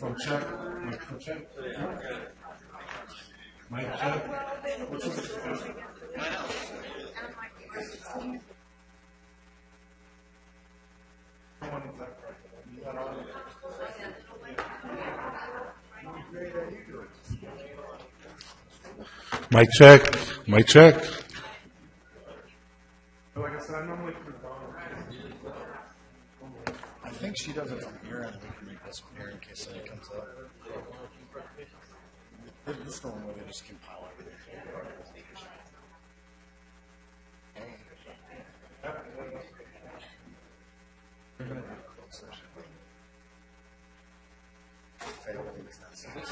Microphone check. Microphone check. Mic check. What's this? Mic check. Mic check. Like I said, I normally put it on. I think she does it from here, and we can make this from here in case it comes up. This one where they just compile everything. We're going to do a closed session. Fail in this instance.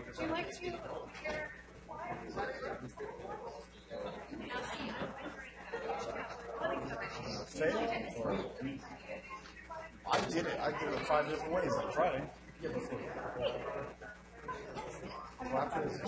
Would you like to hear? Fail? I did it. I did it 5 different ways on Friday. Well, after this,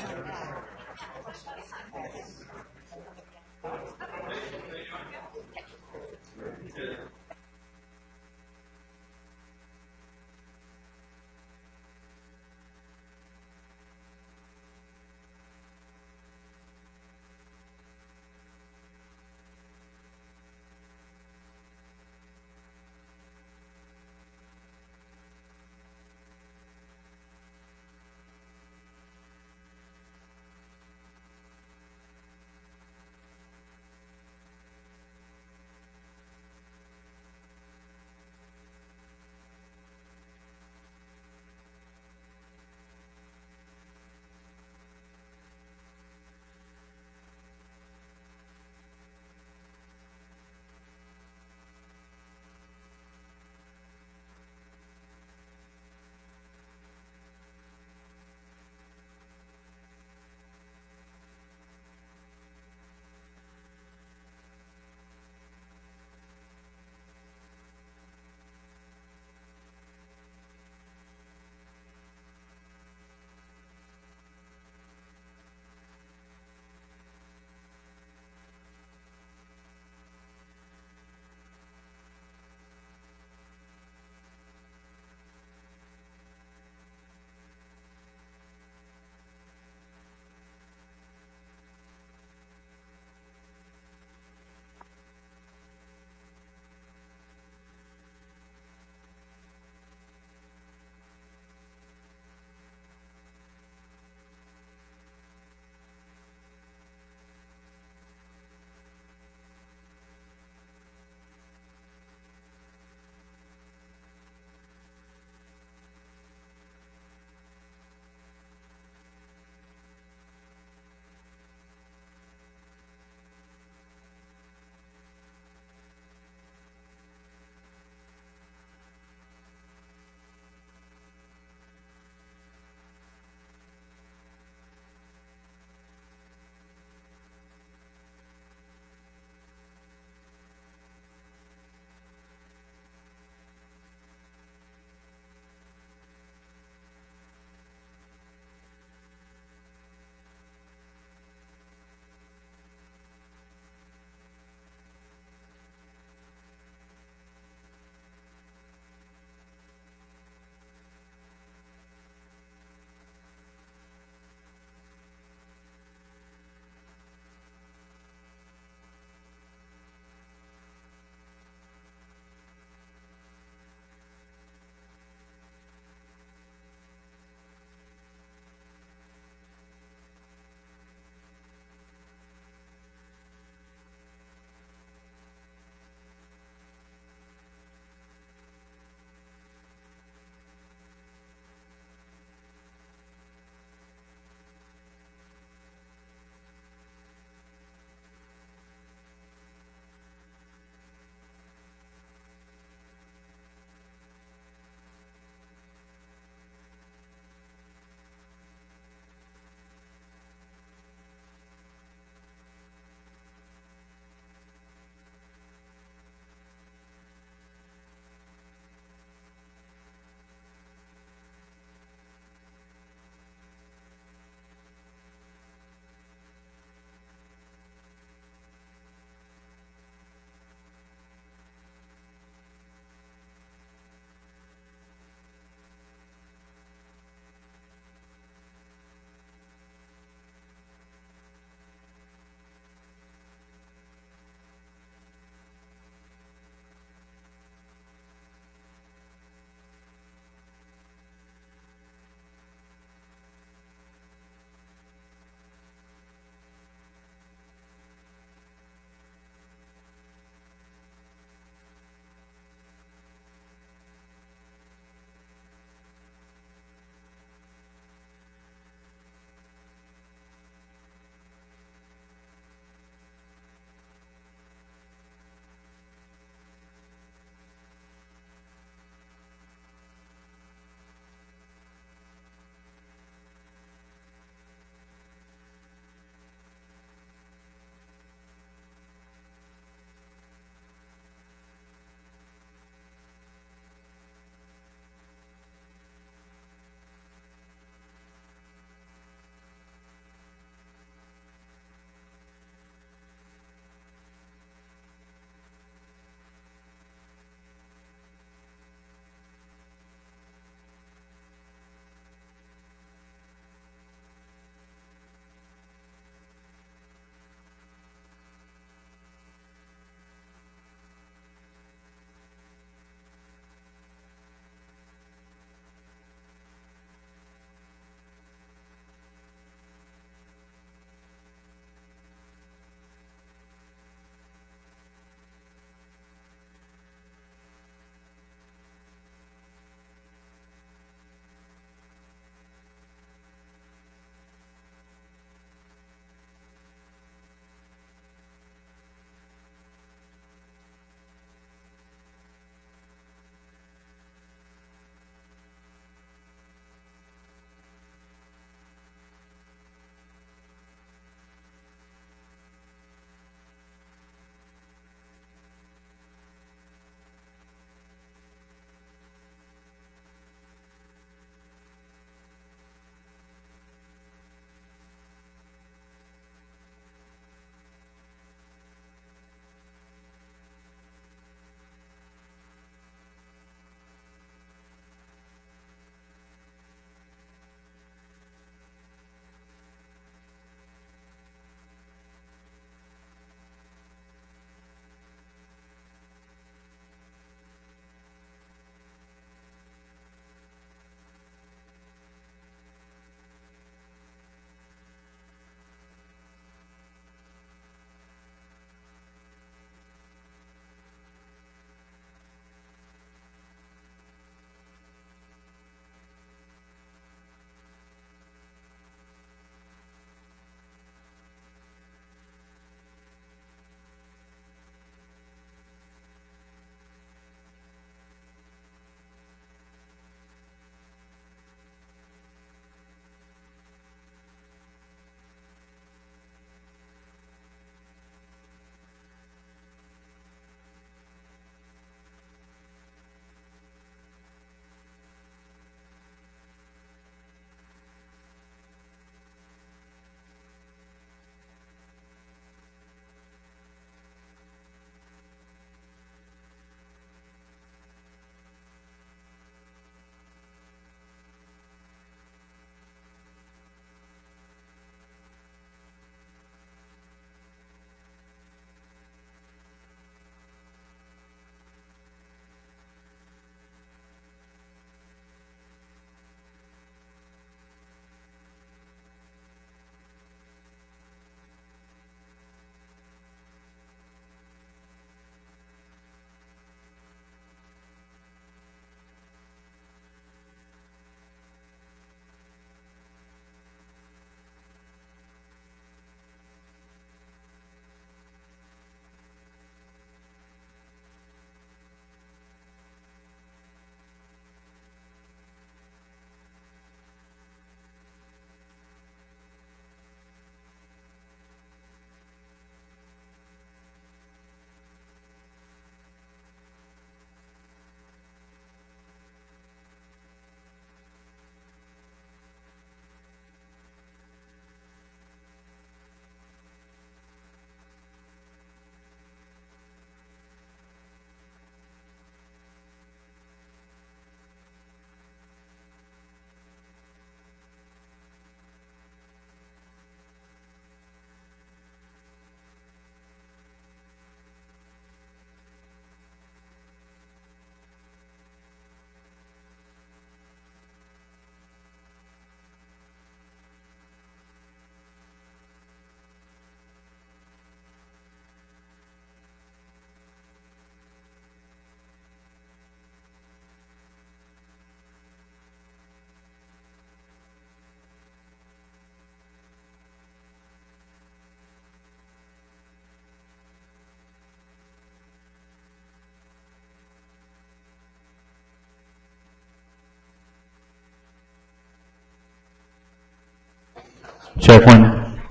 Check one.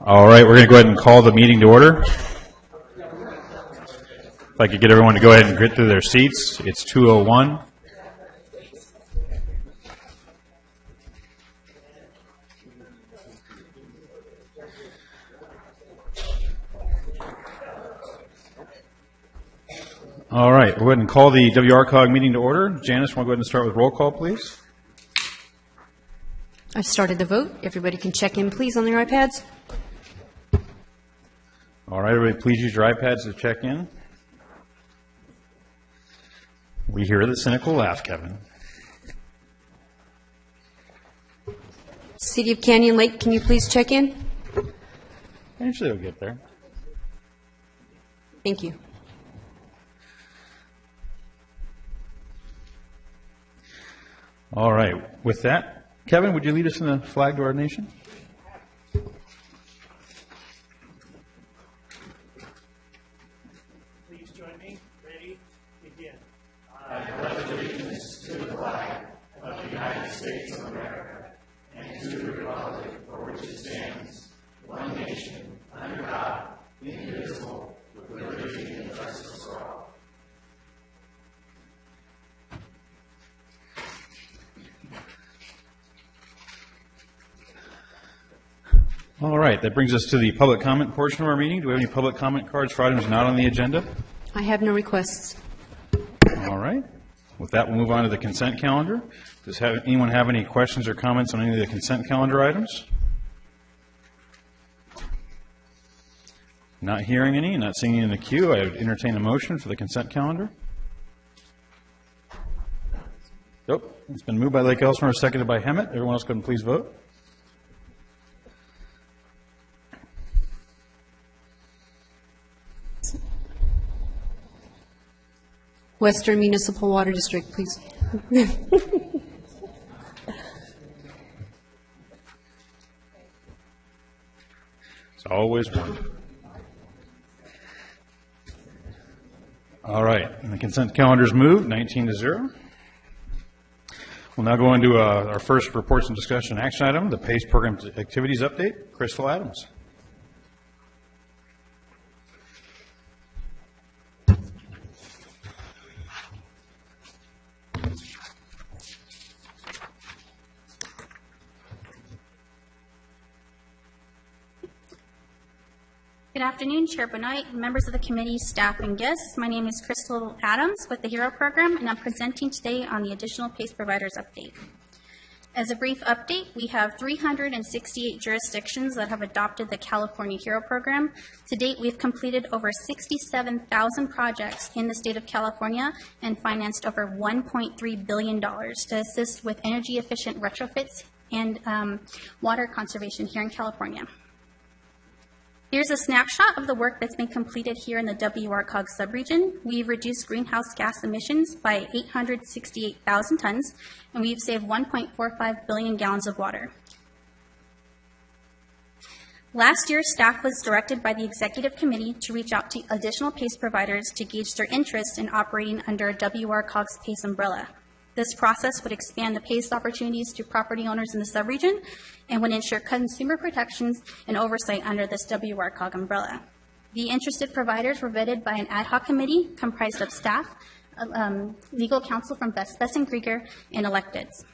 All right, we're going to go ahead and call the meeting to order. If I could get everyone to go ahead and get to their seats. It's 2:01. All right, we'll go ahead and call the WRCOG meeting to order. Janice, want to go ahead and start with roll call, please? I've started the vote. Everybody can check in, please, on their iPads. All right, everybody, please use your iPads to check in. We hear the cynical laugh, Kevin. City of Canyon Lake, can you please check in? Eventually we'll get there. Thank you. All right, with that, Kevin, would you lead us in the flag to our nation? Please join me. Ready? Begin. All right, that brings us to the public comment portion of our meeting. Do we have any public comment cards for items not on the agenda? I have no requests. All right. With that, we'll move on to the consent calendar. Does anyone have any questions or comments on any of the consent calendar items? Not hearing any, not seeing any in the queue. I would entertain a motion for the consent calendar. Nope. It's been moved by Lake Elsinore, seconded by Hemet. Everyone else go ahead and please vote. Western Municipal Water District, please. It's always one. All right, and the consent calendar's moved, 19-0. We'll now go into our first reports and discussion action item, the PACE program activities update. Crystal Adams. Good afternoon, Chair Benoit, members of the committee, staff, and guests. My name is Crystal Adams with the HERO program, and I'm presenting today on the additional PACE providers update. As a brief update, we have 368 jurisdictions that have adopted the California HERO program. To date, we've completed over 67,000 projects in the state of California and financed over $1.3 billion to assist with energy efficient retrofits and water conservation here in California. Here's a snapshot of the work that's been completed here in the WRCOG subregion. We've reduced greenhouse gas emissions by 868,000 tons, and we've saved 1.45 billion gallons of water. Last year, staff was directed by the Executive Committee to reach out to additional PACE providers to gauge their interest in operating under WRCOG's PACE umbrella. This process would expand the PACE opportunities to property owners in the subregion and would ensure consumer protections and oversight under this WRCOG umbrella. The interested providers were vetted by an ad hoc committee comprised of staff, legal counsel from Best and Krieger, and electeds.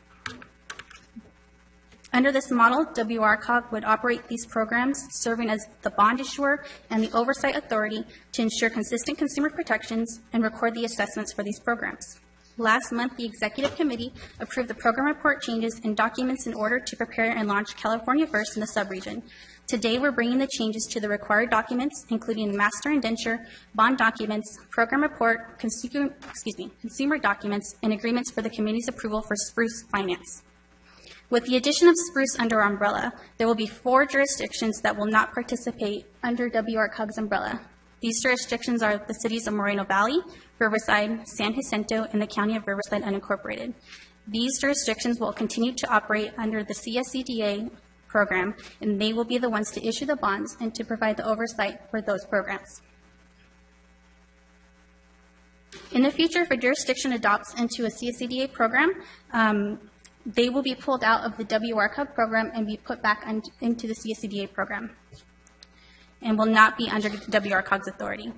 Under this model, WRCOG would operate these programs, serving as the bond issuer and the oversight authority to ensure consistent consumer protections and record the assessments for these programs. Last month, the Executive Committee approved the program report changes and documents in order to prepare and launch California First in the subregion. Today, we're bringing the changes to the required documents, including master indenture, bond documents, program report, consumer documents, and agreements for the committee's approval for Spruce Finance. With the addition of Spruce under our umbrella, there will be 4 jurisdictions that will not participate under WRCOG's umbrella. These jurisdictions are the cities of Moreno Valley, Riverside, San Jacinto, and the County of Riverside Unincorporated. These jurisdictions will continue to operate under the CSCDA program, and they will be the ones to issue the bonds and to provide the oversight for those programs. In the future, if a jurisdiction adopts into a CSCDA program, They will be pulled out of the WRCOG program and be put back into the CSCDA program and will not be under WRCOG's authority.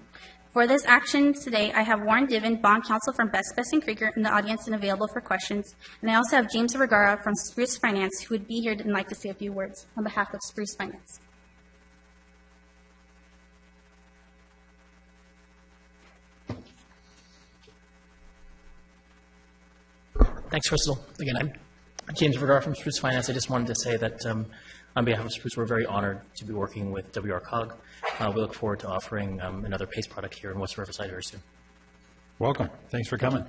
For this action today, I have Warren Diven, bond counsel from Best and Krieger, in the audience and available for questions. And I also have James Vergara from Spruce Finance, who would be here and like to say a few words on behalf of Spruce Finance. Thanks, Crystal. Again, I'm James Vergara from Spruce Finance. I just wanted to say that on behalf of Spruce, we're very honored to be working with WRCOG. We look forward to offering another PACE product here in West Riverside very soon. Welcome. Thanks for coming.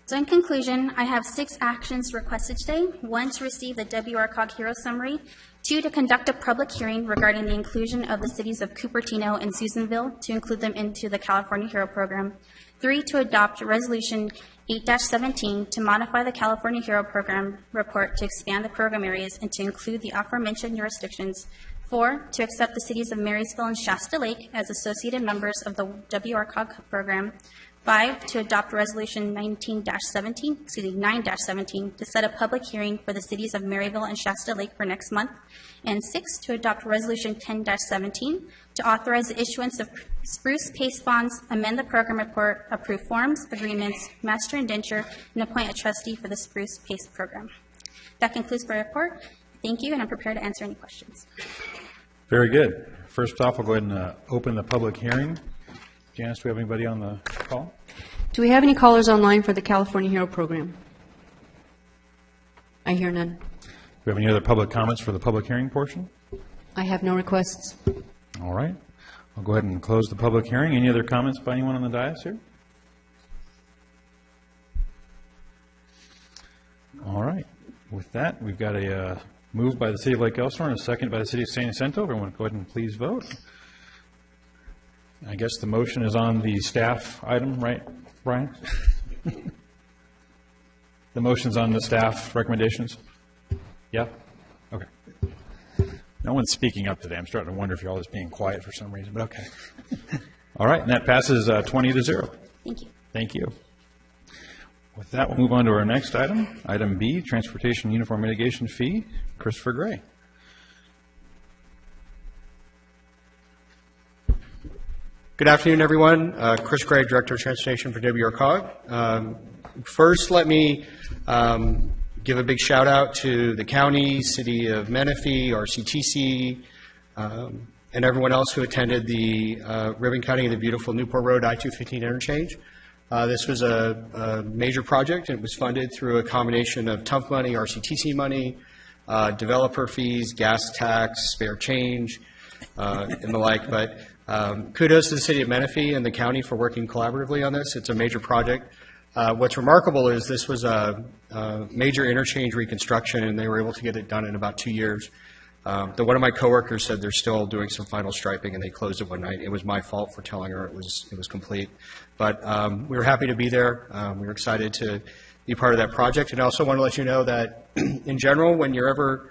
So in conclusion, I have 6 actions requested today. 1, to receive the WRCOG Hero Summary. 2, to conduct a public hearing regarding the inclusion of the cities of Cupertino and Susanville to include them into the California Hero Program. 3, to adopt Resolution 8-17 to modify the California Hero Program report to expand the program areas and to include the aforementioned jurisdictions. 4, to accept the cities of Marysville and Shasta Lake as associated members of the WRCOG program. 5, to adopt Resolution 9-17 to set a public hearing for the cities of Maryville and Shasta Lake for next month. And 6, to adopt Resolution 10-17 to authorize the issuance of Spruce PACE bonds, amend the program report, approve forms, agreements, master indenture, and appoint a trustee for the Spruce PACE program. That concludes my report. Thank you, and I'm prepared to answer any questions. Very good. First off, I'll go ahead and open the public hearing. Janice, do we have anybody on the call? Do we have any callers online for the California Hero Program? I hear none. Do we have any other public comments for the public hearing portion? I have no requests. All right. I'll go ahead and close the public hearing. Any other comments by anyone on the dais here? All right. With that, we've got a move by the City of Lake Elsinore and a second by the City of San Jacinto. Everyone go ahead and please vote. I guess the motion is on the staff item, right, Brian? The motion's on the staff recommendations? Yeah? Okay. No one's speaking up today. I'm starting to wonder if you're all just being quiet for some reason, but okay. All right, and that passes 20-0. Thank you. Thank you. With that, we'll move on to our next item. Item B, Transportation Uniform Mitigation Fee. Christopher Gray. Good afternoon, everyone. Chris Gray, Director of Transportation for WRCOG. First, let me give a big shout out to the county, City of Menifee, RCTC, and everyone else who attended the ribbon cutting of the beautiful Newport Road I-215 interchange. This was a major project, and it was funded through a combination of TUMF money, RCTC money, developer fees, gas tax, spare change, and the like. But kudos to the City of Menifee and the county for working collaboratively on this. It's a major project. What's remarkable is this was a major interchange reconstruction, and they were able to get it done in about 2 years. One of my coworkers said they're still doing some final striping, and they closed it one night. It was my fault for telling her it was complete. But we were happy to be there. We were excited to be part of that project. And I also want to let you know that in general, when you're ever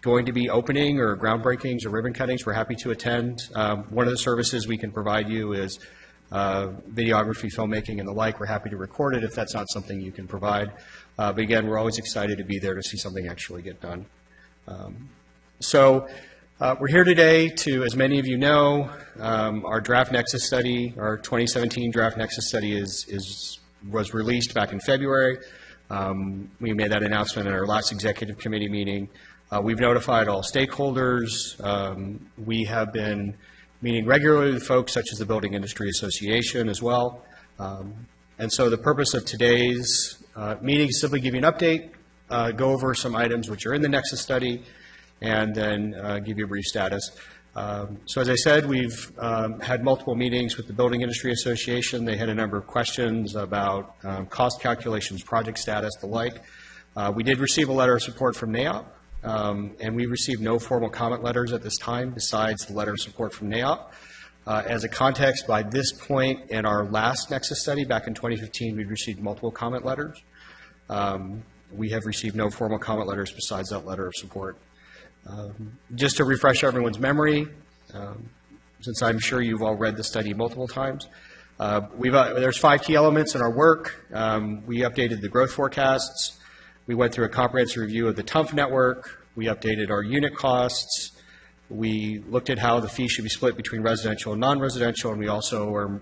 going to be opening or groundbreakings or ribbon cuttings, we're happy to attend. One of the services we can provide you is videography, filmmaking, and the like. We're happy to record it if that's not something you can provide. But again, we're always excited to be there to see something actually get done. We're here today to, as many of you know, our draft Nexus study, our 2017 draft Nexus study was released back in February. We made that announcement at our last executive committee meeting. We've notified all stakeholders. We have been meeting regularly with folks such as the Building Industry Association as well. And so the purpose of today's meeting is simply give you an update, go over some items which are in the Nexus study, and then give you a brief status. So as I said, we've had multiple meetings with the Building Industry Association. They had a number of questions about cost calculations, project status, the like. We did receive a letter of support from NAOP. And we received no formal comment letters at this time besides the letter of support from NAOP. As a context, by this point in our last Nexus study back in 2015, we'd received multiple comment letters. We have received no formal comment letters besides that letter of support. Just to refresh everyone's memory, since I'm sure you've all read the study multiple times, There's 5 key elements in our work. We updated the growth forecasts. We went through a comprehensive review of the TUMF network. We updated our unit costs. We looked at how the fee should be split between residential and non-residential, and we also are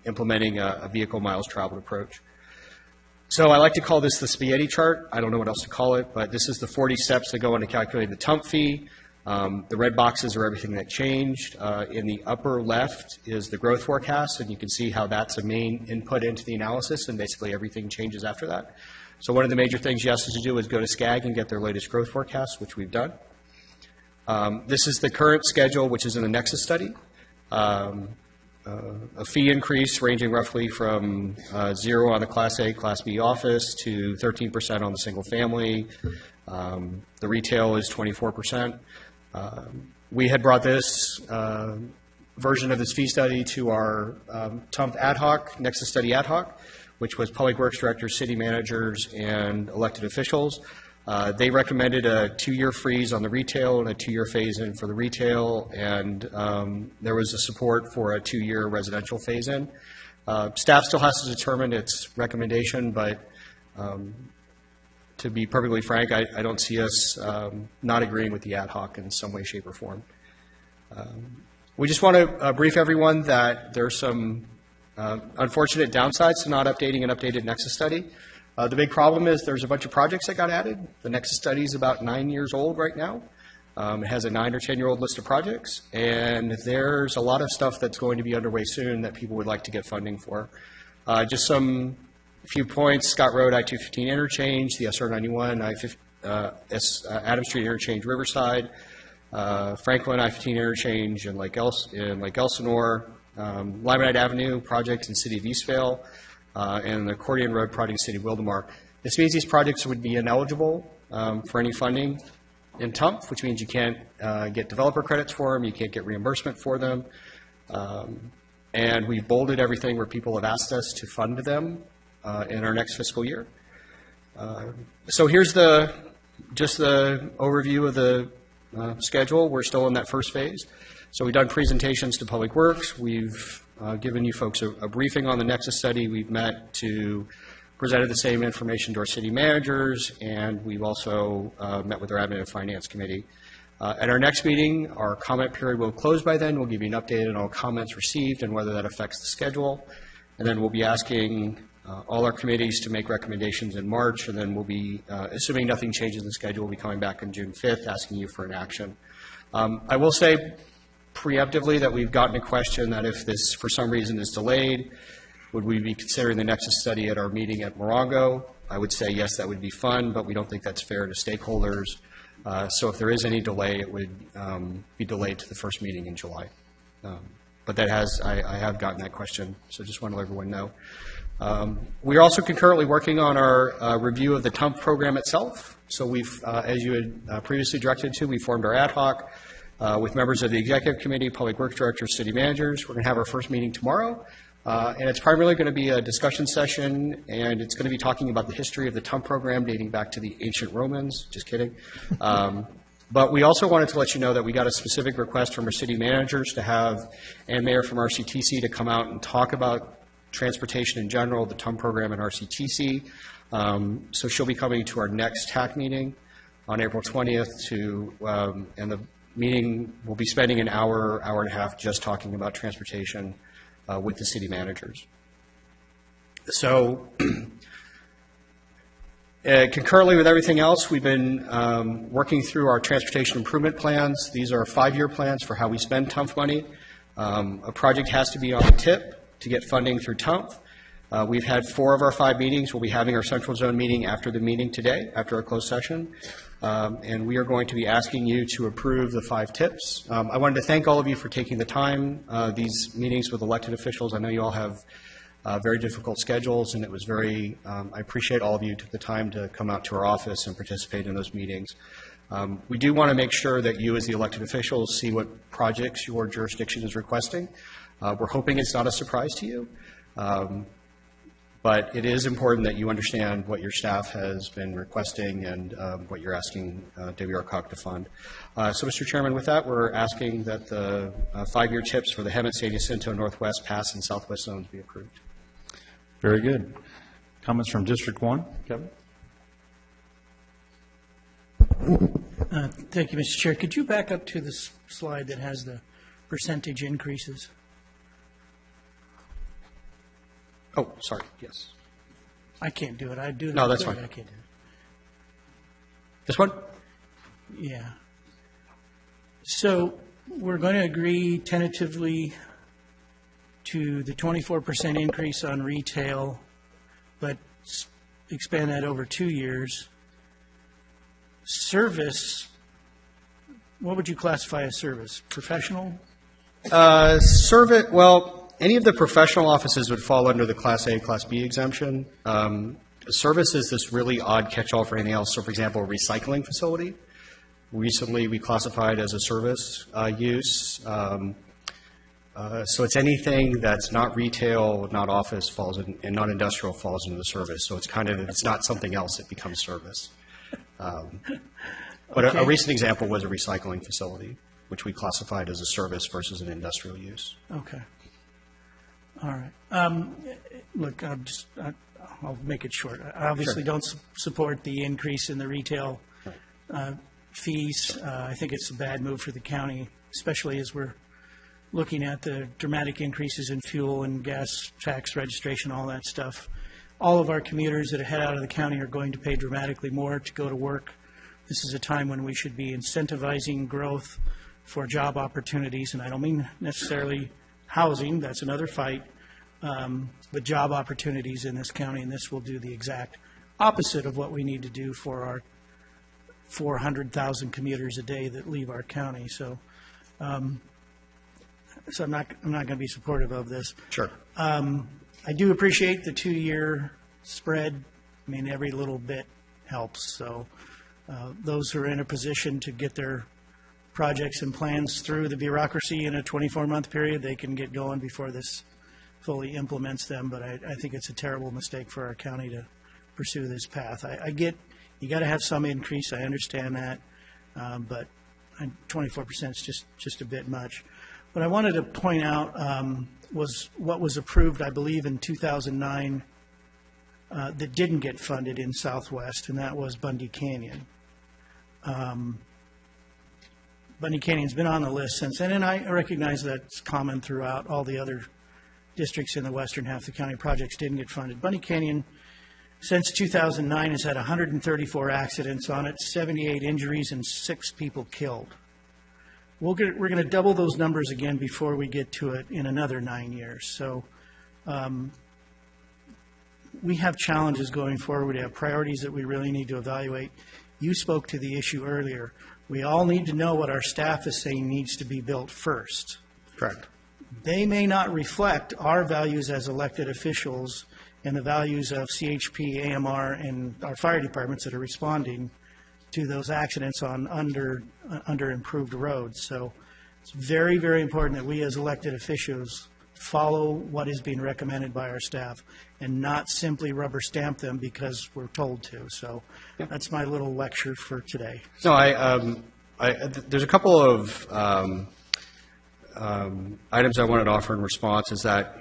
implementing a vehicle miles traveled approach. So I like to call this the spaghetti chart. I don't know what else to call it, but this is the 40 steps that go into calculating the TUMF fee. The red boxes are everything that changed. In the upper left is the growth forecast, and you can see how that's a main input into the analysis, and basically everything changes after that. So one of the major things you asked us to do is go to SCAG and get their latest growth forecast, which we've done. This is the current schedule, which is in the Nexus study. A fee increase ranging roughly from 0 on the Class A, Class B office to 13% on the single family. The retail is 24%. We had brought this version of this fee study to our TUMF ad hoc, Nexus study ad hoc, which was public works directors, city managers, and elected officials. They recommended a 2-year freeze on the retail and a 2-year phase-in for the retail, and there was a support for a 2-year residential phase-in. Staff still has to determine its recommendation, but to be perfectly frank, I don't see us not agreeing with the ad hoc in some way, shape, or form. We just want to brief everyone that there's some unfortunate downsides to not updating an updated Nexus study. The big problem is there's a bunch of projects that got added. The Nexus study is about 9 years old right now. It has a 9 or 10-year-old list of projects, and there's a lot of stuff that's going to be underway soon that people would like to get funding for. Just a few points: Scott Road I-215 interchange, the SR91 Adams Street interchange Riverside, Franklin I-15 interchange in Lake Elsinore, Limonite Avenue project in City of Eastvale, and the Accordion Road project in City of Wildomar. This means these projects would be ineligible for any funding in TUMF, which means you can't get developer credits for them, you can't get reimbursement for them, and we've bolded everything where people have asked us to fund them in our next fiscal year. So here's just the overview of the schedule. We're still in that first phase. So we've done presentations to Public Works. We've given you folks a briefing on the Nexus study. We've met to presented the same information to our city managers, and we've also met with our Admin and Finance Committee. At our next meeting, our comment period will close by then. We'll give you an update on all comments received and whether that affects the schedule. And then we'll be asking all our committees to make recommendations in March, and then we'll be, assuming nothing changes in the schedule, we'll be coming back on June 5th asking you for an action. I will say preemptively that we've gotten a question that if this for some reason is delayed, would we be considering the Nexus study at our meeting at Morongo? I would say yes, that would be fun, but we don't think that's fair to stakeholders. So if there is any delay, it would be delayed to the first meeting in July. But that I have gotten that question, so just want to let everyone know. We are also concurrently working on our review of the TUMF program itself. So we've, as you had previously directed to, we formed our ad hoc with members of the Executive Committee, Public Works Directors, City Managers. We're going to have our first meeting tomorrow. And it's primarily going to be a discussion session, and it's going to be talking about the history of the TUMF program dating back to the ancient Romans. Just kidding. But we also wanted to let you know that we got a specific request from our city managers to have, and Mayor from RCTC to come out and talk about transportation in general, the TUMF program and RCTC. So she'll be coming to our next TAC meeting on April 20th and the meeting will be spending an hour and a half just talking about transportation with the city managers. So concurrently with everything else, we've been working through our transportation improvement plans. These are 5-year plans for how we spend TUMF money. A project has to be on the tip to get funding through TUMF. We've had 4 of our 5 meetings. We'll be having our Central Zone meeting after the meeting today, after our closed session. And we are going to be asking you to approve the 5 tips. I wanted to thank all of you for taking the time. These meetings with elected officials, I know you all have very difficult schedules, and it was very, I appreciate all of you who took the time to come out to our office and participate in those meetings. We do want to make sure that you as the elected officials see what projects your jurisdiction is requesting. We're hoping it's not a surprise to you. But it is important that you understand what your staff has been requesting and what you're asking WRCOG to fund. So, Mr. Chairman, with that, we're asking that the 5-year TIPs for the Hemet, San Jacinto, Northwest, Pass, and Southwest zones be approved. Very good. Comments from District 1? Kevin? Thank you, Mr. Chair. Could you back up to the slide that has the percentage increases? Oh, sorry, yes. I can't do it. I do it. No, that's quick, fine. but I can't do This one? it. Yeah. So we're going to agree tentatively to the 24% increase on retail, but expand that over 2 years. Service, what would you classify as service? Professional? Well, any of the professional offices would fall under the Class A, Class B exemption. Service is this really odd catch-all for anything else. So, for example, a recycling facility. Recently, we classified as a service use. So it's anything that's not retail, not office, falls in, and not industrial falls into the service. So it's not something else, it becomes service. But a recent example was a recycling facility, which we classified as a service versus an industrial use. Okay. All right. Look, I'll make it short. I obviously don't support the increase in the retail fees. I think it's a bad move for the county, especially as we're looking at the dramatic increases in fuel and gas tax registration, all that stuff. All of our commuters that head out of the county are going to pay dramatically more to go to work. This is a time when we should be incentivizing growth for job opportunities, and I don't mean necessarily housing, that's another fight, but job opportunities in this county, and this will do the exact opposite of what we need to do for our 400,000 commuters a day that leave our county. So I'm not going to be supportive of this. Sure. I do appreciate the 2-year spread. I mean, every little bit helps. So those who are in a position to get their projects and plans through the bureaucracy in a 24-month period, they can get going before this fully implements them. But I think it's a terrible mistake for our county to pursue this path. I get you got to have some increase. I understand that, but 24% is just a bit much. What I wanted to point out was what was approved, I believe, in 2009 that didn't get funded in Southwest, and that was Bundy Canyon. Bundy Canyon's been on the list since then, and I recognize that's common throughout all the other districts in the western half of the county. Projects didn't get funded. Bundy Canyon, since 2009, has had 134 accidents on it, 78 injuries, and 6 people killed. We're going to double those numbers again before we get to it in another 9 years. So we have challenges going forward. We have priorities that we really need to evaluate. You spoke to the issue earlier. We all need to know what our staff is saying needs to be built first. Correct. They may not reflect our values as elected officials and the values of CHP, AMR, and our fire departments that are responding to those accidents on under improved roads. So it's very, very important that we as elected officials follow what is being recommended by our staff and not simply rubber stamp them because we're told to. So that's my little lecture for today. No, there's a couple of items I wanted to offer in response. Is that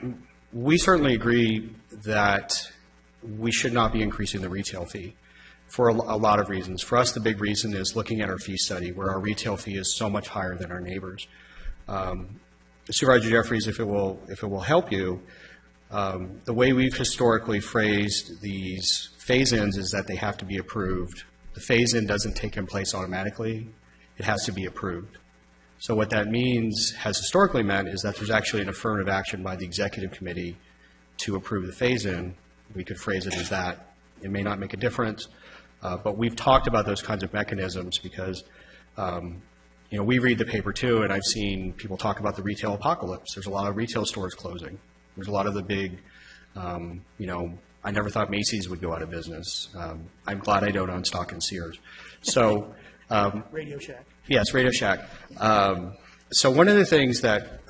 we certainly agree that we should not be increasing the retail fee for a lot of reasons. For us, the big reason is looking at our fee study, where our retail fee is so much higher than our neighbors. Supervisor Jeffries, if it will help you, the way we've historically phrased these phase-ins is that they have to be approved. The phase-in doesn't take in place automatically. It has to be approved. So what that means, has historically meant, is that there's actually an affirmative action by the executive committee to approve the phase-in. We could phrase it as that. It may not make a difference, but we've talked about those kinds of mechanisms because we read the paper too, and I've seen people talk about the retail apocalypse. There's a lot of retail stores closing. There's a lot of the big, I never thought Macy's would go out of business. I'm glad I don't own stock in Sears. So, Radio Shack. yes, Radio Shack. So one of the things that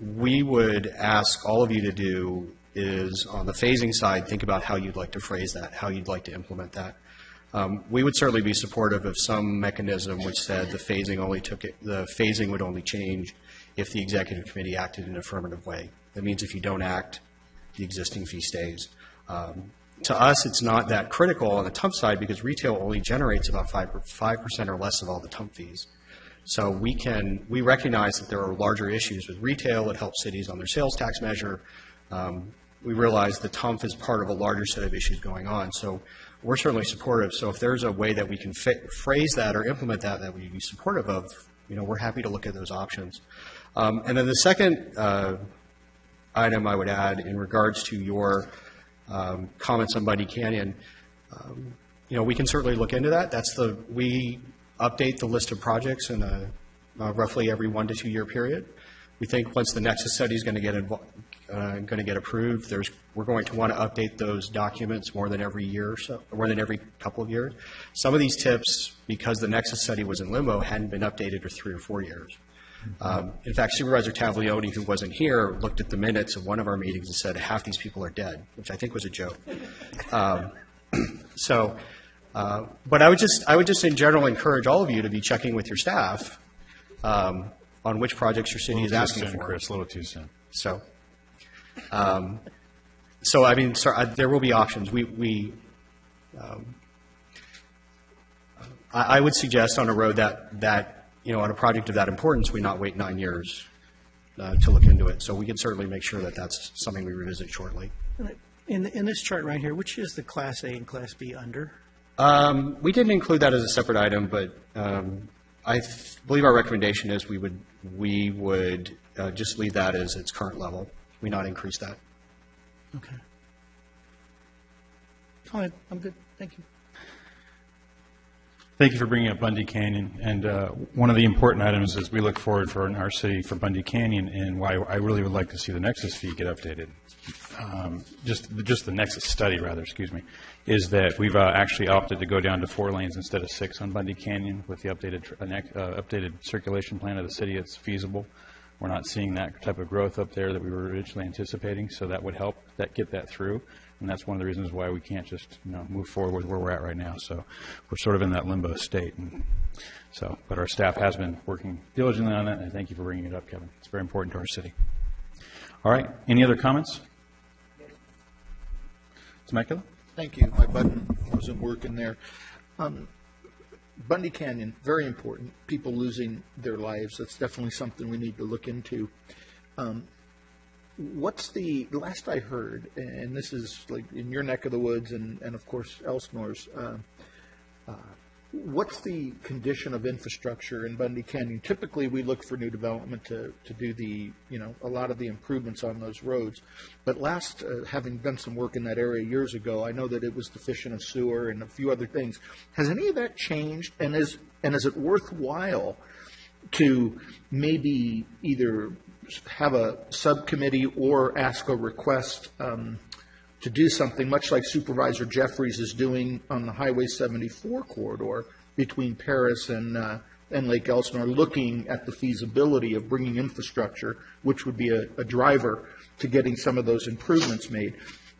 we would ask all of you to do is on the phasing side, think about how you'd like to phrase that, how you'd like to implement that. We would certainly be supportive of some mechanism which said the phasing would only change if the executive committee acted in an affirmative way. That means if you don't act, the existing fee stays. To us, it's not that critical on the TUMP side because retail only generates about 5% or less of all the TUMP fees. So we recognize that there are larger issues with retail. It helps cities on their sales tax measure. We realize the TUMP is part of a larger set of issues going on. So we're certainly supportive. So if there's a way that we can phrase that or implement that we'd be supportive of, we're happy to look at those options. And then the second item I would add in regards to your comments on Bundy Canyon, we can certainly look into that. We update the list of projects in roughly every 1 to 2 year period. We think once the Nexus study is going to get approved, we're going to want to update those documents more than every year or so, more than every couple of years. Some of these tips, because the Nexus study was in limbo, hadn't been updated for 3 or 4 years. In fact, Supervisor Taglioni, who wasn't here, looked at the minutes of one of our meetings and said half these people are dead, which I think was a joke. But I would just in general encourage all of you to be checking with your staff on which projects your city is asking for. Chris, a little too soon. So I mean, there will be options. I would suggest on a road that on a project of that importance, we not wait 9 years to look into it. So we can certainly make sure that that's something we revisit shortly. In this chart right here, which is the Class A and Class B under? We didn't include that as a separate item, but I believe our recommendation is we would just leave that as its current level. We not increase that. Okay. Go ahead. I'm good. Thank you. Thank you for bringing up Bundy Canyon. And one of the important items is we look forward for in our city for Bundy Canyon, and why I really would like to see the Nexus fee get updated. Just the Nexus study, rather, excuse me, is that we've actually opted to go down to 4 lanes instead of 6 on Bundy Canyon with the updated circulation plan of the city. It's feasible. We're not seeing that type of growth up there that we were originally anticipating, so that would help get that through. And that's one of the reasons why we can't just move forward with where we're at right now. So we're sort of in that limbo state. And but our staff has been working diligently on that, and thank you for bringing it up, Kevin. It's very important to our city. All right. Any other comments? Temecula? Thank you. My button wasn't working there. Bundy Canyon, very important. People losing their lives. That's definitely something we need to look into. What's the last I heard, and this is like in your neck of the woods and of course Elsnore's, what's the condition of infrastructure in Bundy Canyon? Typically we look for new development to do the, a lot of the improvements on those roads. But last, having done some work in that area years ago, I know that it was deficient of sewer and a few other things. Has any of that changed, and is it worthwhile to maybe either have a subcommittee or ask a request to do something much like Supervisor Jeffries is doing on the Highway 74 corridor between Paris and Lake Elsinore, looking at the feasibility of bringing infrastructure, which would be a driver to getting some of those improvements made.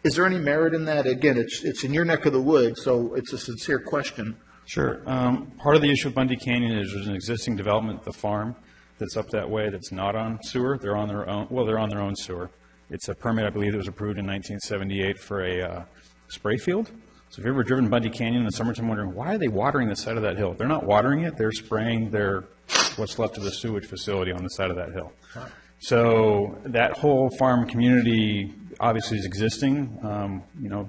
Is there any merit in that? Again, it's in your neck of the woods, so it's a sincere question. Sure. Part of the issue with Bundy Canyon is there's an existing development at the farm that's up that way that's not on sewer. They're on their own. Well, they're on their own sewer. It's a permit, I believe, that was approved in 1978 for a spray field. So if you've ever driven Bundy Canyon in the summertime wondering, why are they watering the side of that hill? They're not watering it. They're spraying what's left of the sewage facility on the side of that hill. So that whole farm community obviously is existing.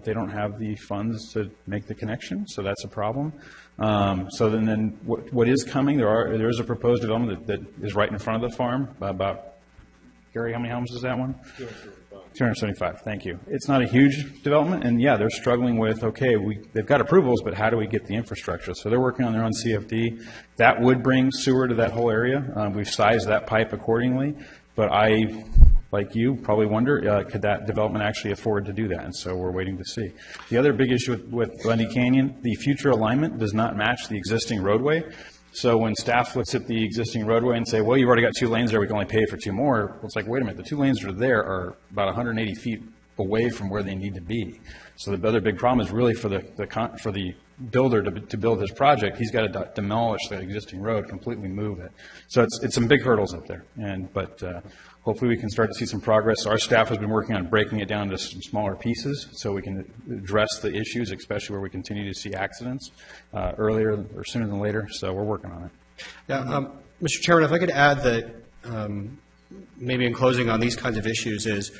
They don't have the funds to make the connection, so that's a problem. So then what is coming? There is a proposed development that is right in front of the farm. About Gary, how many homes is that one? 275. Thank you. It's not a huge development, and yeah, they're struggling with they've got approvals, but how do we get the infrastructure? So they're working on their own CFD. That would bring sewer to that whole area. We've sized that pipe accordingly, but I, like you, probably wonder, could that development actually afford to do that? And so we're waiting to see. The other big issue with Bundy Canyon, the future alignment does not match the existing roadway. So when staff looks at the existing roadway and say, well, you've already got 2 lanes there, we can only pay for 2 more, well, it's like, wait a minute, the 2 lanes that are there are about 180 feet away from where they need to be. So the other big problem is really for the builder to build his project, he's got to demolish the existing road, completely move it. So it's some big hurdles up there. But hopefully we can start to see some progress. Our staff has been working on breaking it down into some smaller pieces so we can address the issues, especially where we continue to see accidents earlier or sooner than later. So we're working on it. Yeah, Mr. Chairman, if I could add that maybe in closing on these kinds of issues is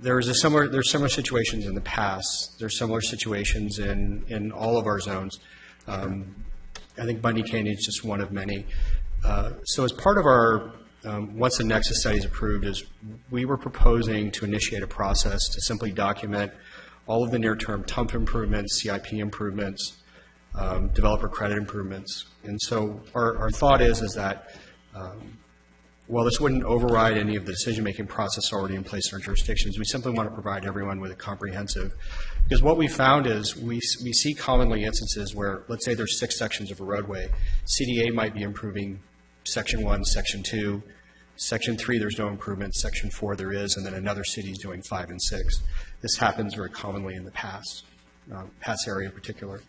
there's similar situations in the past. There's similar situations in all of our zones. I think Bundy Canyon is just one of many. So as part of our, once the Nexus study is approved, is we were proposing to initiate a process to simply document all of the near-term TUMP improvements, CIP improvements, developer credit improvements. And so our thought is that while this wouldn't override any of the decision-making process already in place in our jurisdictions, we simply want to provide everyone with a comprehensive, because what we found is we see commonly instances where, let's say there's 6 sections of a roadway, CDA might be improving section 1, section 2, section 3 there's no improvement, section 4 there is, and then another city is doing 5 and 6. This happens very commonly in the past area in particular.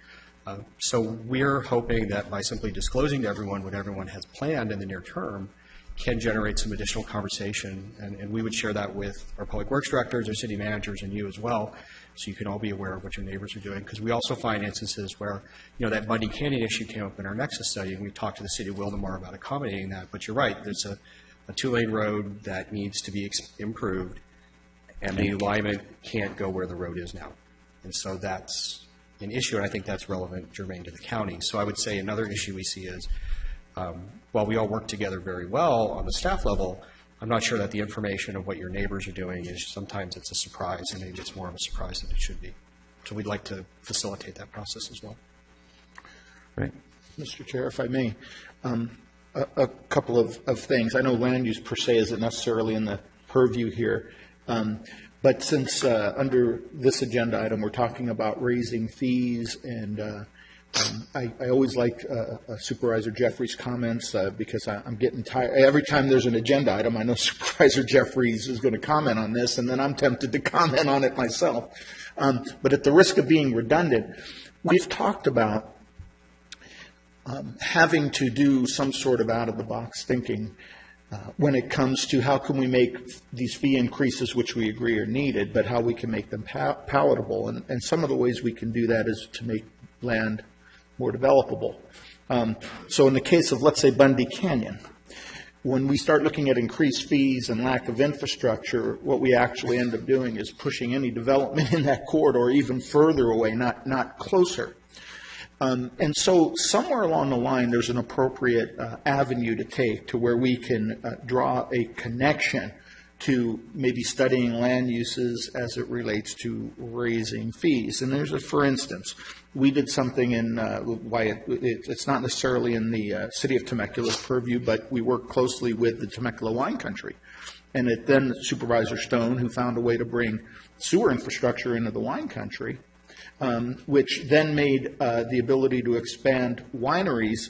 So we're hoping that by simply disclosing to everyone what everyone has planned in the near term can generate some additional conversation, and we would share that with our public works directors, our city managers, and you as well, so you can all be aware of what your neighbors are doing. Because we also find instances where, that Bundy Canyon issue came up in our Nexus study, and we talked to the city of Wildomar about accommodating that. But you're right, there's a 2-lane road that needs to be improved, and the alignment can't go where the road is now. And so that's an issue, and I think that's relevant, germane to the county. So I would say another issue we see is, while we all work together very well on the staff level, I'm not sure that the information of what your neighbors are doing is, sometimes it's a surprise, and maybe it's more of a surprise than it should be. So we'd like to facilitate that process as well. Great. Mr. Chair, if I may, a couple of things. I know land use per se isn't necessarily in the purview here, but since under this agenda item we're talking about raising fees, and I always like Supervisor Jeffries' comments because I'm getting tired. Every time there's an agenda item, I know Supervisor Jeffries is going to comment on this, and then I'm tempted to comment on it myself. But at the risk of being redundant, we've talked about having to do some sort of out-of-the-box thinking when it comes to how can we make these fee increases, which we agree are needed, but how we can make them palatable. And some of the ways we can do that is to make land more developable. So in the case of, let's say, Bundy Canyon, when we start looking at increased fees and lack of infrastructure, what we actually end up doing is pushing any development in that corridor even further away, not closer. And so somewhere along the line, there's an appropriate avenue to take to where we can draw a connection to maybe studying land uses as it relates to raising fees. And there's for instance, we did something in, it's not necessarily in the city of Temecula's purview, but we worked closely with the Temecula wine country. And then Supervisor Stone, who found a way to bring sewer infrastructure into the wine country, which then made the ability to expand wineries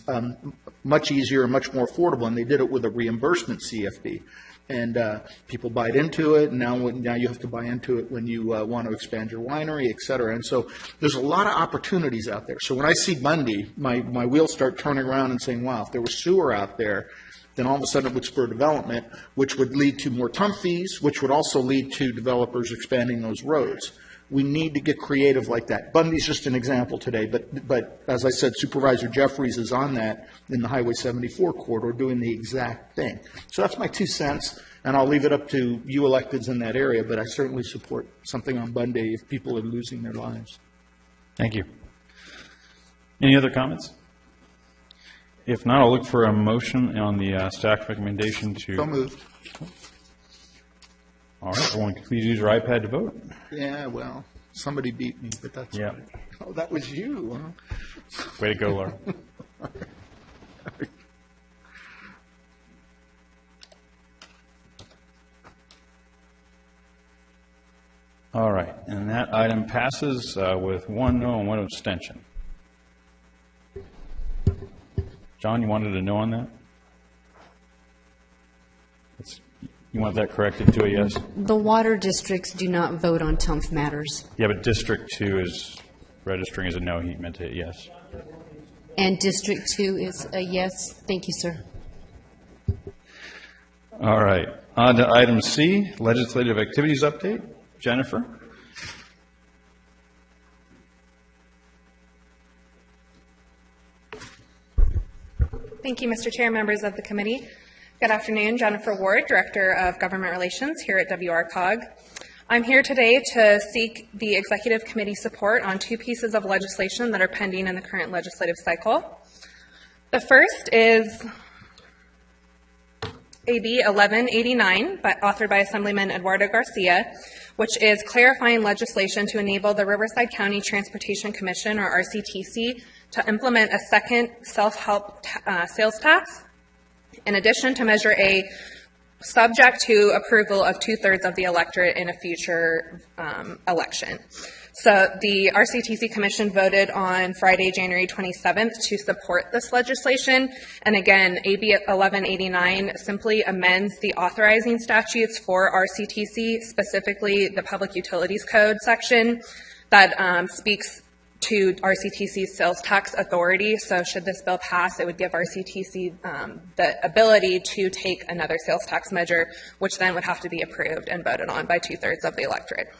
much easier and much more affordable, and they did it with a reimbursement CFD. And people bought into it, and now you have to buy into it when you want to expand your winery, et cetera. And so there's a lot of opportunities out there. So when I see Bundy, my wheels start turning around and saying, wow, if there was sewer out there, then all of a sudden it would spur development, which would lead to more TUMP fees, which would also lead to developers expanding those roads. We need to get creative like that. Bundy's just an example today, but as I said, Supervisor Jeffries is on that in the Highway 74 corridor doing the exact thing. So that's my 2 cents, and I'll leave it up to you electeds in that area, but I certainly support something on Bundy if people are losing their lives. Thank you. Any other comments? If not, I'll look for a motion on the staff recommendation to... So moved. All right, everyone, please use your iPad to vote. Yeah, well, somebody beat me, but that's Yeah. right. Oh, that was you, huh? Way to go, Laura. All right, and that item passes with 1 no and 1 abstention. John, you wanted to know on that? You want that corrected to a yes? The water districts do not vote on TUMF matters, Yeah, but District 2 is registering as a no. He meant a yes. and District 2 is a yes. Thank you, sir. All right. On to item C, legislative activities update. Jennifer? Thank you, Mr. Chair, members of the committee. Good afternoon. Jennifer Ward, Director of Government Relations here at WRCOG. I'm here today to seek the Executive Committee support on two pieces of legislation that are pending in the current legislative cycle. The first is AB 1189, authored by Assemblyman Eduardo Garcia, which is clarifying legislation to enable the Riverside County Transportation Commission, or RCTC, to implement a second self-help sales tax, in addition to Measure A, subject to approval of 2/3 of the electorate in a future election. So the RCTC Commission voted on Friday, January 27th to support this legislation. And again, AB 1189 simply amends the authorizing statutes for RCTC, specifically the Public Utilities Code section that speaks to RCTC's sales tax authority. So should this bill pass, it would give RCTC the ability to take another sales tax measure, which then would have to be approved and voted on by 2/3 of the electorate.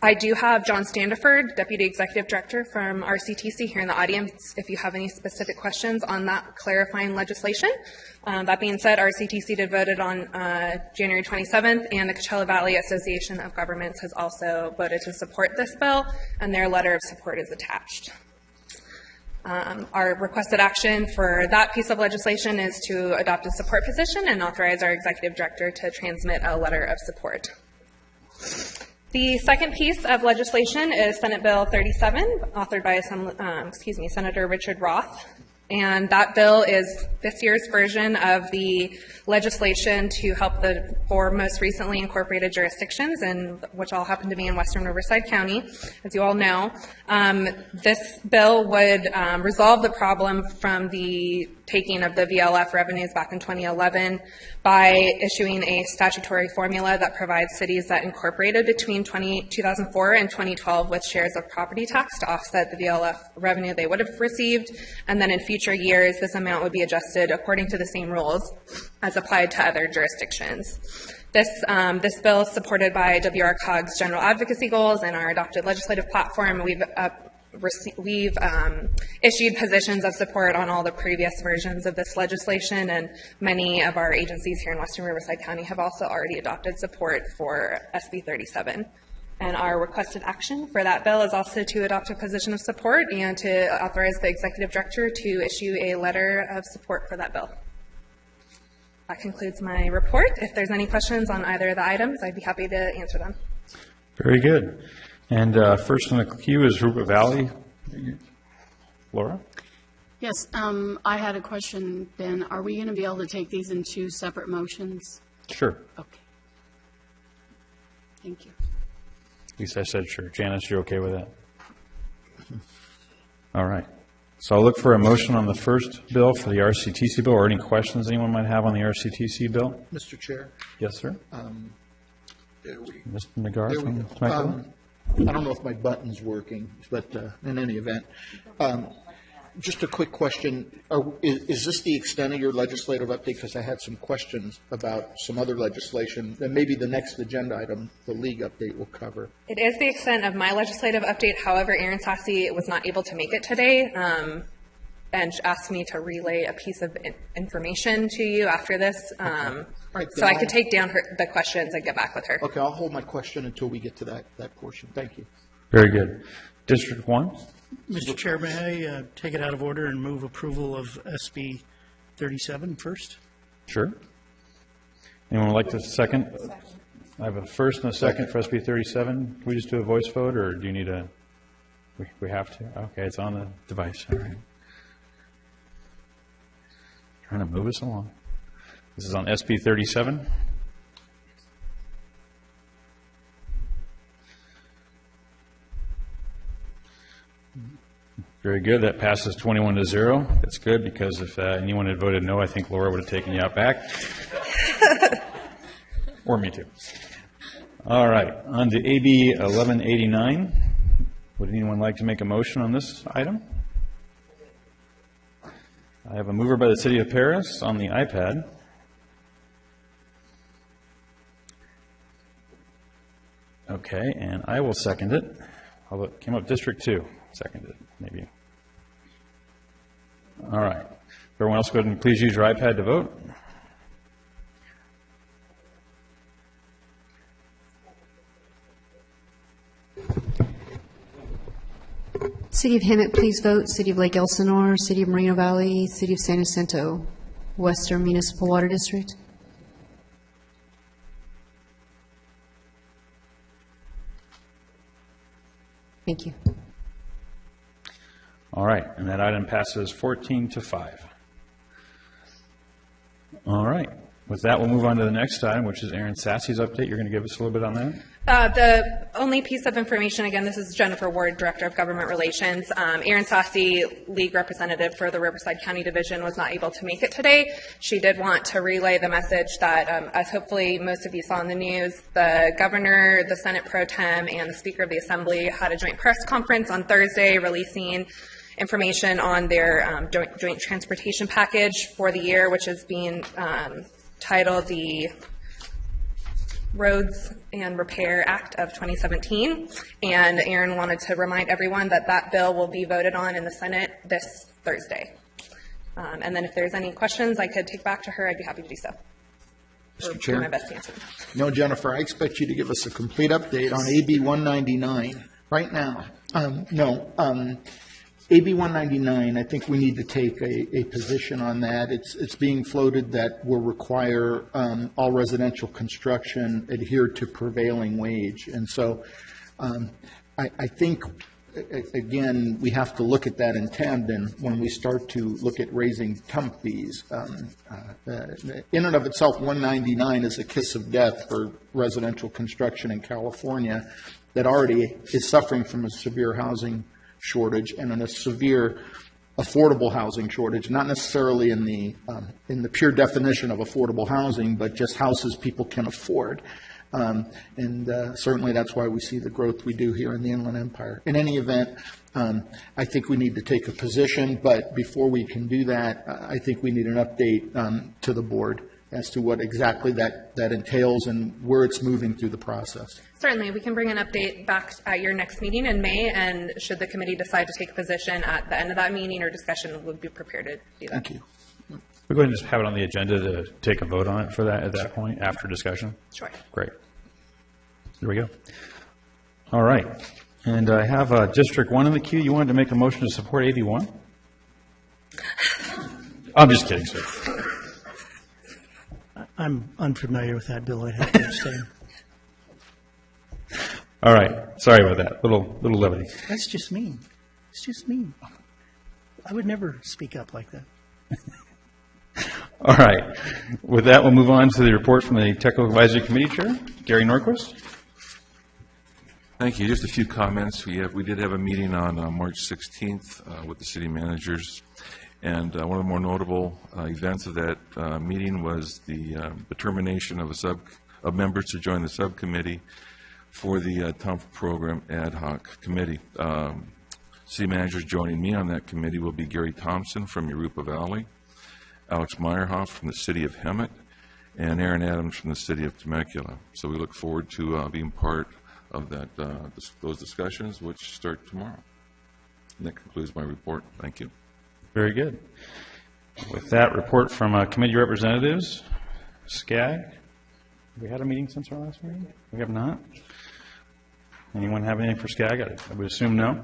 I do have John Standiford, Deputy Executive Director from RCTC, here in the audience if you have any specific questions on that clarifying legislation. That being said, RCTC did voted on January 27th, and the Coachella Valley Association of Governments has also voted to support this bill, and their letter of support is attached. Our requested action for that piece of legislation is to adopt a support position and authorize our Executive Director to transmit a letter of support. The second piece of legislation is Senate Bill 37, authored by Senator Richard Roth. And that bill is this year's version of the legislation to help the four most recently incorporated jurisdictions, and which all happen to be in Western Riverside County, as you all know. This bill would resolve the problem from the taking of the VLF revenues back in 2011 by issuing a statutory formula that provides cities that incorporated between 2004 and 2012 with shares of property tax to offset the VLF revenue they would have received. And then in future years, this amount would be adjusted according to the same rules as applied to other jurisdictions. This bill is supported by WRCOG's general advocacy goals and our adopted legislative platform. We've issued positions of support on all the previous versions of this legislation, and many of our agencies here in Western Riverside County have also already adopted support for SB 37. And our requested action for that bill is also to adopt a position of support and to authorize the Executive Director to issue a letter of support for that bill. That concludes my report. If there's any questions on either of the items, I'd be happy to answer them. Very good. And first in the queue is Rupa Valley. Laura? Yes, I had a question, Ben. Are we going to be able to take these in two separate motions? Sure. Okay. Thank you. At least I said sure. Janice, you're okay with that? All right. So I'll look for a motion on the first bill for the RCTC bill, or any questions anyone might have on the RCTC bill. Mr. Chair? Yes, sir. Mr. McGarth? There we from go. Temecula? I don't know if my button's working, but in any event, just a quick question. Is this the extent of your legislative update? Because I had some questions about some other legislation, and maybe the next agenda item, the league update, will cover. It is the extent of my legislative update. However, Aaron Sassy was not able to make it today and asked me to relay a piece of information to you after this. Right, so I could take down the questions and get back with her. Okay, I'll hold my question until we get to that portion. Thank you. Very good. District 1? Mr. Chair, may I take it out of order and move approval of SB 37 first? Sure. Anyone would like to second? I have a first and a second for SB 37. Can we just do a voice vote, or do you need a, we have to? Okay, it's on the device. All right. Trying to move us along. This is on SB 37. Very good. That passes 21-0. That's good, because if anyone had voted no, I think Laura would have taken you out back. Or me too. All right, on to AB 1189. Would anyone like to make a motion on this item? I have a mover by the City of Paris on the iPad. Okay, and I will second it. Although it came up District 2, seconded, maybe. All right. Everyone else go ahead and please use your iPad to vote. City of Hemet, please vote. City of Lake Elsinore, City of Moreno Valley, City of San Jacinto, Western Municipal Water District. Thank you. All right, and that item passes 14-5. All right. With that, we'll move on to the next item, which is Aaron Sasse's update. You're going to give us a little bit on that? The only piece of information, again, this is Jennifer Ward, Director of Government Relations. Aaron Sasse, League Representative for the Riverside County Division, was not able to make it today. She did want to relay the message that, as hopefully most of you saw in the news, the Governor, the Senate Pro Tem, and the Speaker of the Assembly had a joint press conference on Thursday releasing information on their joint transportation package for the year, which is being titled the Roads and Repair Act of 2017, and Aaron wanted to remind everyone that that bill will be voted on in the Senate this Thursday. And then if there's any questions I could take back to her, I'd be happy to do so. Mr. Do Chair? my best to answer them. No, Jennifer, I expect you to give us a complete update on AB 199 right now. AB 199, I think we need to take a position on that. It's being floated that will require all residential construction adhere to prevailing wage. And so I think, again, we have to look at that in tandem when we start to look at raising temp fees. In and of itself, 199 is a kiss of death for residential construction in California that already is suffering from a severe housing shortage and in a severe affordable housing shortage, not necessarily in the pure definition of affordable housing, but just houses people can afford. Certainly that's why we see the growth we do here in the Inland Empire. In any event, I think we need to take a position, but before we can do that, I think we need an update to the board as to what exactly that entails and where it's moving through the process. Certainly, we can bring an update back at your next meeting in May, and should the committee decide to take a position at the end of that meeting or discussion, we'll be prepared to do that. Thank you. We'll go ahead and just have it on the agenda to take a vote on it for that at that point after discussion. Sure. Great. There we go. All right. And I have District 1 in the queue. You wanted to make a motion to support AB 1? I'm just kidding, sir. I'm unfamiliar with that bill. I'd have to abstain. All right. Sorry about that. Little levity. That's just mean. It's just mean. I would never speak up like that. All right. With that, we'll move on to the report from the Technical Advisory Committee Chair, Gary Norquist. Thank you. Just a few comments. We did have a meeting on March 16th with the city managers, and one of the more notable events of that meeting was the determination of members to join the subcommittee for the TUMF program ad hoc committee. City managers joining me on that committee will be Gary Thompson from Yarupa Valley, Alex Meyerhoff from the city of Hemet, and Aaron Adams from the city of Temecula. So we look forward to being part of those discussions, which start tomorrow. And that concludes my report. Thank you. Very good. With that report from committee representatives, SCAG, have we had a meeting since our last meeting? We have not. Anyone have anything for SCAG? I would assume no.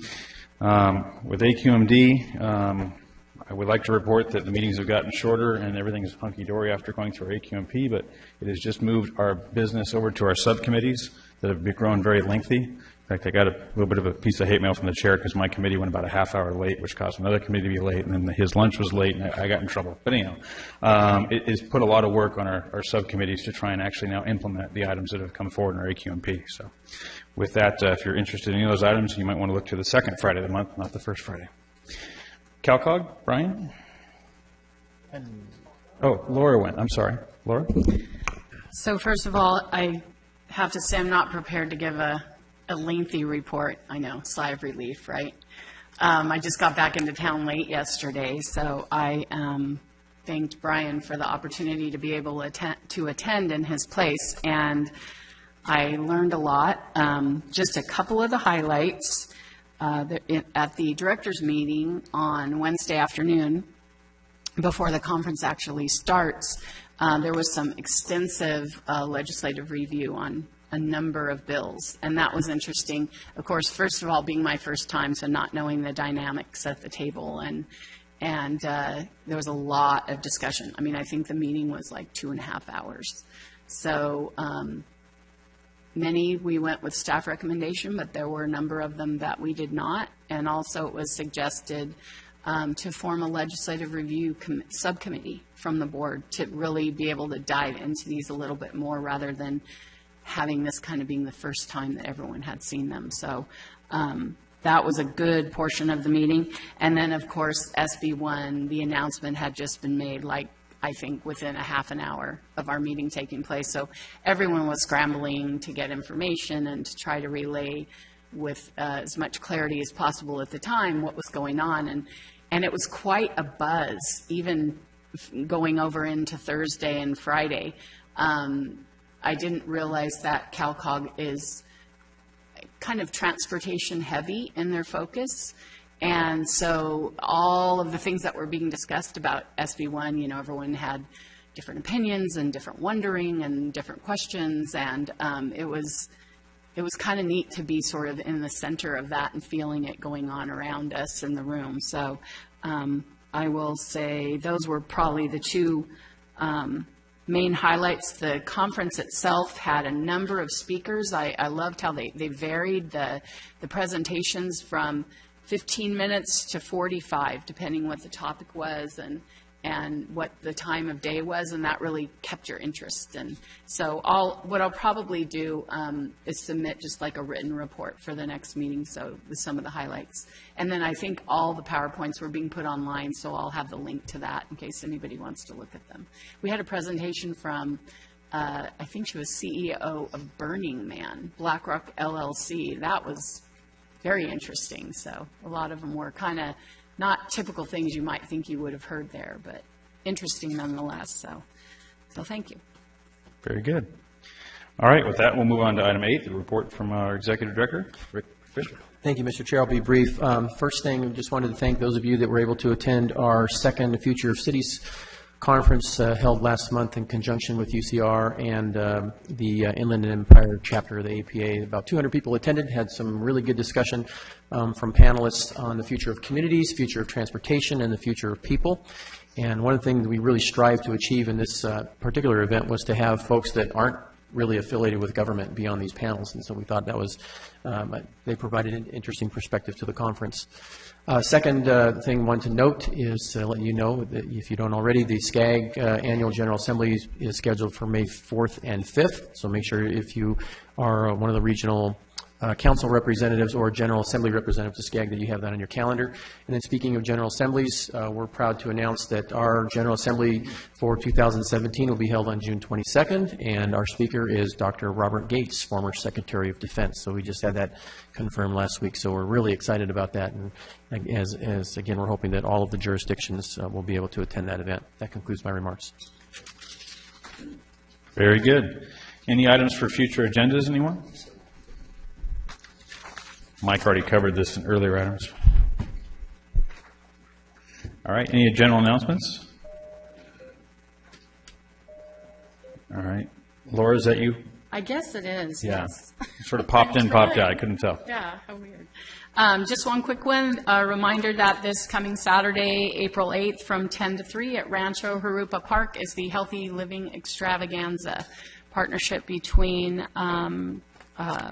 With AQMD, I would like to report that the meetings have gotten shorter and everything is hunky-dory after going through our AQMP, but it has just moved our business over to our subcommittees that have grown very lengthy. In fact, I got a little bit of a piece of hate mail from the chair because my committee went about a half hour late, which caused another committee to be late, and then his lunch was late, and I got in trouble. But anyhow, it has put a lot of work on our subcommittees to try and actually now implement the items that have come forward in our AQMP. So with that, if you're interested in any of those items, you might want to look to the second Friday of the month, not the first Friday. CalCog, Brian? Oh, Laura went. I'm sorry. Laura? So first of all, I have to say I'm not prepared to give a lengthy report. I know, sigh of relief, right? I just got back into town late yesterday, so I thanked Brian for the opportunity to be able to attend in his place, and I learned a lot. Just a couple of the highlights. At the directors' meeting on Wednesday afternoon, before the conference actually starts, there was some extensive legislative review on a number of bills, and that was interesting. Of course, first of all, being my first time, so not knowing the dynamics at the table, and there was a lot of discussion. I mean, I think the meeting was like 2.5 hours. So many we went with staff recommendation, but there were a number of them that we did not, and also it was suggested to form a legislative review subcommittee from the board to really be able to dive into these a little bit more rather than having this kind of being the first time that everyone had seen them. So that was a good portion of the meeting. And then, of course, SB1, the announcement had just been made, like, I think within a half an hour of our meeting taking place. So everyone was scrambling to get information and to try to relay with as much clarity as possible at the time what was going on. And it was quite a buzz, even going over into Thursday and Friday. I didn't realize that CalCog is kind of transportation heavy in their focus. And so all of the things that were being discussed about SB1, you know, everyone had different opinions and different wondering and different questions. And it was kind of neat to be sort of in the center of that and feeling it going on around us in the room. So I will say those were probably the two main highlights. The conference itself had a number of speakers. I loved how they varied the presentations from 15 minutes to 45, depending what the topic was and what the time of day was, and that really kept your interest. And so what I'll probably do is submit just like a written report for the next meeting, so with some of the highlights. And then I think all the PowerPoints were being put online, so I'll have the link to that in case anybody wants to look at them. We had a presentation from, I think she was CEO of Burning Man, BlackRock LLC. That was very interesting. So a lot of them were kind of not typical things you might think you would have heard there, but interesting nonetheless. So thank you. Very good. All right, with that, we'll move on to item 8, the report from our Executive Director, Rick Fisher. Thank you, Mr. Chair. I'll be brief. First thing, I just wanted to thank those of you that were able to attend our second Future of Cities conference held last month in conjunction with UCR and the Inland Empire chapter of the APA. About 200 people attended, had some really good discussion from panelists on the future of communities, future of transportation, and the future of people. And one of the things we really strive to achieve in this particular event was to have folks that aren't really affiliated with government be on these panels. And so we thought that was, they provided an interesting perspective to the conference. Second thing I want to note is to let you know that if you don't already, the SCAG Annual General Assembly is scheduled for May 4th and 5th. So make sure if you are one of the regional council representatives or General Assembly representatives of SCAG that you have that on your calendar. And then speaking of General Assemblies, we're proud to announce that our General Assembly for 2017 will be held on June 22nd, and our speaker is Dr. Robert Gates, former Secretary of Defense. So we just had that confirmed last week, so we're really excited about that. And as again, we're hoping that all of the jurisdictions will be able to attend that event. That concludes my remarks. Very good. Any items for future agendas, anyone? Mike already covered this in earlier items. All right, any general announcements? All right. Laura, is that you? I guess it is, Yeah. yes. Sort of popped in, popped out. I couldn't tell. Yeah, how weird. Just one quick one, a reminder that this coming Saturday, April 8th, from 10 to 3 at Rancho Jurupa Park is the Healthy Living Extravaganza, partnership between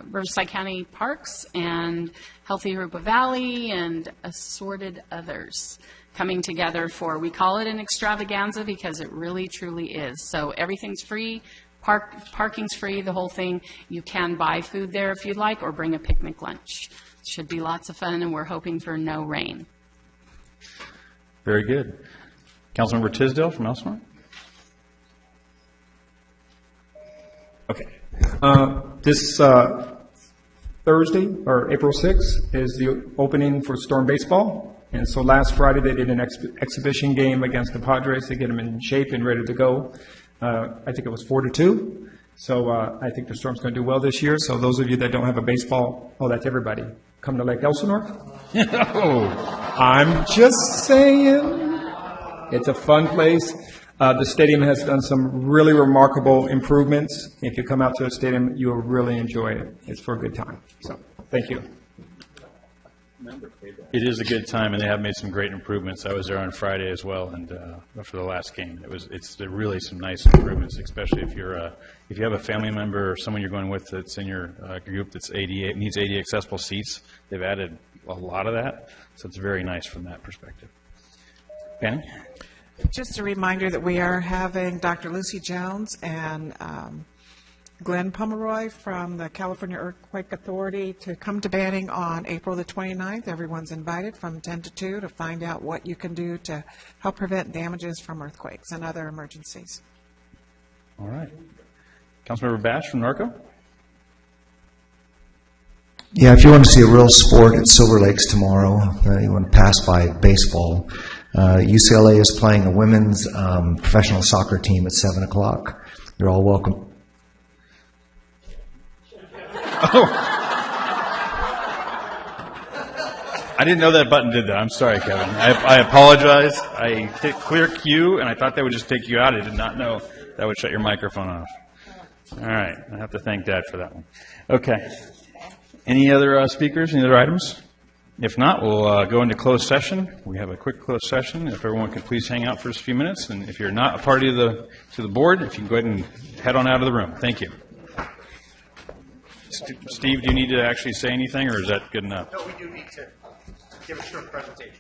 Riverside County Parks and Healthy Jurupa Valley and assorted others coming together for, we call it an extravaganza because it really truly is. So everything's free, parking's free, the whole thing. You can buy food there if you'd like or bring a picnic lunch. Should be lots of fun, and we're hoping for no rain. Very good. Councilmember Tisdale from Elsmore. Okay. This Thursday, or April 6th, is the opening for Storm Baseball. And so last Friday, they did an exhibition game against the Padres to get them in shape and ready to go. I think it was 4-2. So I think the Storm's going to do well this year. So those of you that don't have a baseball, oh, that's everybody. Come to Lake Elsinore. I'm just saying. It's a fun place. The stadium has done some really remarkable improvements. If you come out to the stadium, you'll really enjoy it. It's for a good time. So, thank you. It is a good time, and they have made some great improvements. I was there on Friday as well, and for the last game, it's really some nice improvements, especially if you have a family member or someone you're going with that's in your group that's needs ADA accessible seats. They've added a lot of that, so it's very nice from that perspective. Penny? Just a reminder that we are having Dr. Lucy Jones and Glenn Pomeroy from the California Earthquake Authority to come to Banning on April the 29th. Everyone's invited from 10 to 2 to find out what you can do to help prevent damages from earthquakes and other emergencies. All right. Councilmember Bash from Norco? Yeah, if you want to see a real sport at Silver Lakes tomorrow, you want to pass by baseball. UCLA is playing a women's professional soccer team at 7 o'clock. You're all welcome. Oh. I didn't know that button did that. I'm sorry, Kevin. I apologize. I hit clear cue, and I thought that would just take you out. I did not know that would shut your microphone off. All right. I have to thank Dad for that one. Okay. Any other speakers? Any other items? If not, we'll go into closed session. We have a quick closed session. If everyone could please hang out for just a few minutes, and if you're not a party to the board, if you can go ahead and head on out of the room. Thank you. Steve, do you need to actually say anything, or is that good enough? No, we do need to give a short presentation.